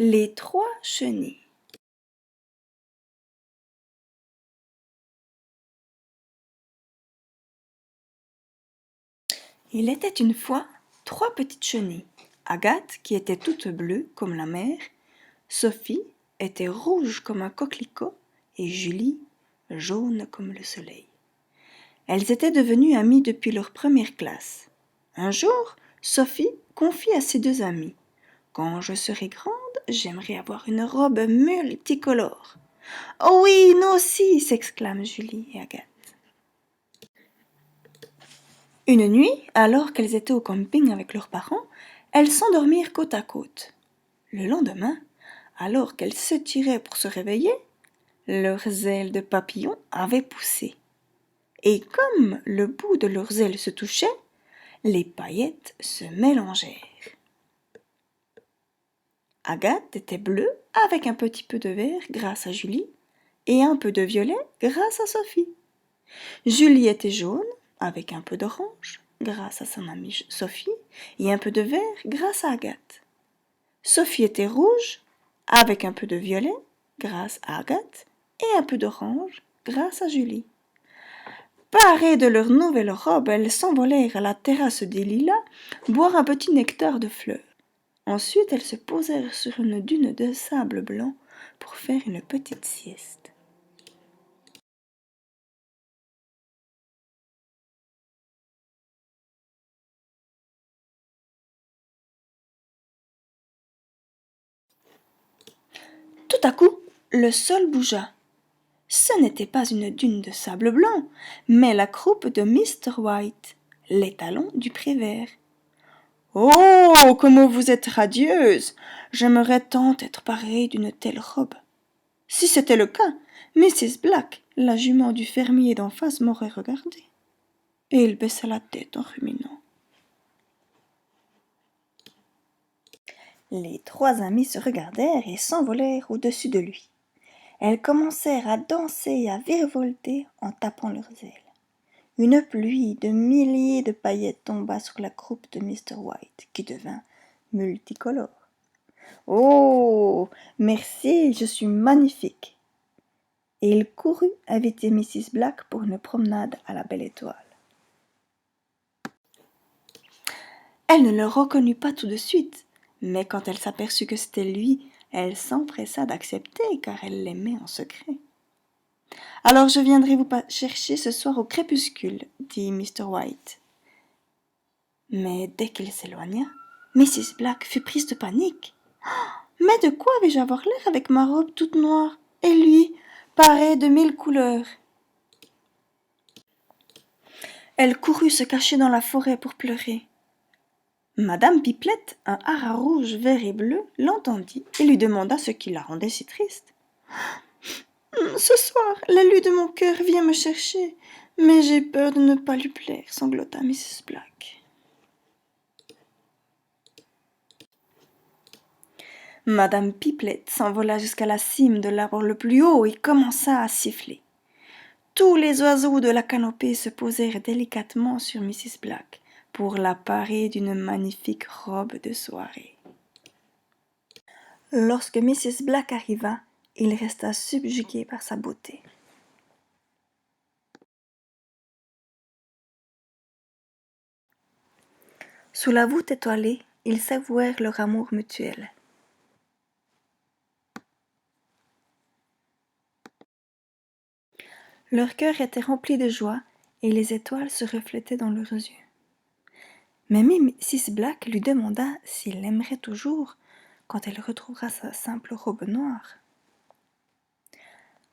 Les trois chenilles. Il était une fois 3 petites chenilles. Agathe, qui était toute bleue comme la mer, Sophie était rouge comme un coquelicot et Julie jaune comme le soleil. Elles étaient devenues amies depuis leur première classe. Un jour, Sophie confie à ses 2 amies: quand je serai grande, j'aimerais avoir une robe multicolore. Oh oui, nous aussi, s'exclament Julie et Agathe. Une nuit, alors qu'elles étaient au camping avec leurs parents, elles s'endormirent côte à côte. Le lendemain, alors qu'elles s'étiraient pour se réveiller, leurs ailes de papillon avaient poussé. Et comme le bout de leurs ailes se touchait, les paillettes se mélangèrent. Agathe était bleue avec un petit peu de vert grâce à Julie et un peu de violet grâce à Sophie. Julie était jaune avec un peu d'orange grâce à son amie Sophie et un peu de vert grâce à Agathe. Sophie était rouge avec un peu de violet grâce à Agathe et un peu d'orange grâce à Julie. Parées de leur nouvelle robe, elles s'envolèrent à la terrasse des lilas boire un petit nectar de fleurs. Ensuite, elles se posèrent sur une dune de sable blanc pour faire une petite sieste. Tout à coup, le sol bougea. Ce n'était pas une dune de sable blanc, mais la croupe de Mr. White, l'étalon du Prévert. Oh, comme vous êtes radieuse! J'aimerais tant être parée d'une telle robe. Si c'était le cas, Mrs. Black, la jument du fermier d'en face, m'aurait regardé. Et il baissa la tête en ruminant. Les 3 amies se regardèrent et s'envolèrent au-dessus de lui. Elles commencèrent à danser et à virevolter en tapant leurs ailes. Une pluie de milliers de paillettes tomba sur la croupe de Mr. White, qui devint multicolore. Oh, merci, je suis magnifique. Et il courut inviter Mrs. Black pour une promenade à la Belle Étoile. Elle ne le reconnut pas tout de suite, mais quand elle s'aperçut que c'était lui, elle s'empressa d'accepter car elle l'aimait en secret. Alors je viendrai vous chercher ce soir au crépuscule, dit Mr. White. Mais dès qu'il s'éloigna, Mrs. Black fut prise de panique. Mais de quoi vais-je avoir l'air avec ma robe toute noire et lui, paré de 1000 couleurs? Elle courut se cacher dans la forêt pour pleurer. Madame Pipelette, un haras rouge, vert et bleu, l'entendit et lui demanda ce qui la rendait si triste. Ce soir, l'élu de mon cœur vient me chercher, mais j'ai peur de ne pas lui plaire, sanglota Mrs. Black. Madame Pipelette s'envola jusqu'à la cime de l'arbre le plus haut et commença à siffler. Tous les oiseaux de la canopée se posèrent délicatement sur Mrs. Black pour la parer d'une magnifique robe de soirée. Lorsque Mrs. Black arriva, il resta subjugué par sa beauté. Sous la voûte étoilée, ils s'avouèrent leur amour mutuel. Leur cœur était rempli de joie et les étoiles se reflétaient dans leurs yeux. Mais Mrs. Black lui demanda s'il l'aimerait toujours quand elle retrouvera sa simple robe noire.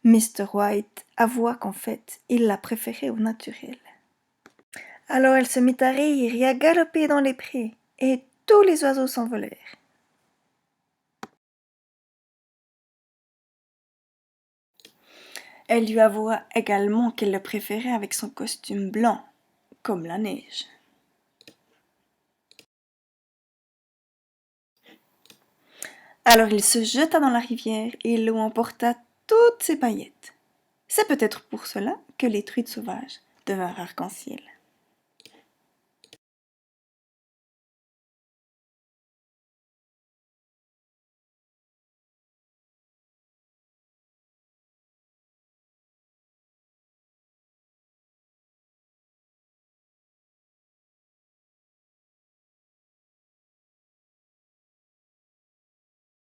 Mr. White avoua qu'en fait, il la préférait au naturel. Alors elle se mit à rire et à galoper dans les prés, et tous les oiseaux s'envolèrent. Elle lui avoua également qu'elle le préférait avec son costume blanc, comme la neige. Alors il se jeta dans la rivière et l'eau emporta toutes ses paillettes. C'est peut-être pour cela que les truites sauvages devinrent arc-en-ciel.